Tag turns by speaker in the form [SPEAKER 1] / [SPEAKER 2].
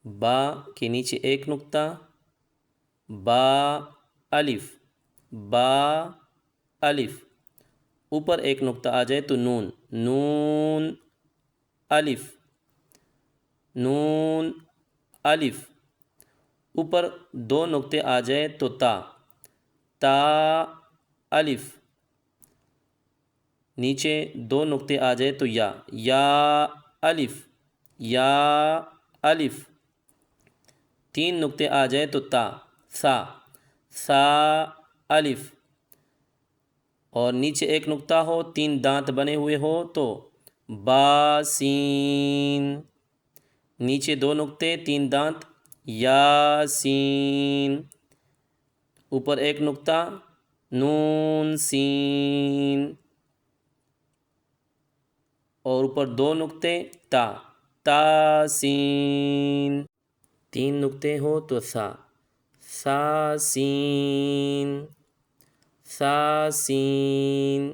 [SPEAKER 1] با کے نیچے ایک نقطہ، با الف، با الف، اوپر ایک نقطہ آ جائے تو نون، نون الف، نون الف، اوپر دو نقطے آ جائے تو تا، تا الف، نیچے دو نقطے آ جائے تو یا، یا الف، یا الف، تین نقطے آ جائے تو تا، سا، سا الف، اور نیچے ایک نقطہ ہو، تین دانت بنے ہوئے ہو تو با سین، نیچے دو نقطے تین دانت، یا سین، اوپر ایک نقطہ، نون سین، اور اوپر دو نقطے، تا، تا سین، تین نقطے ہو تو سا، سا سین، سا سین،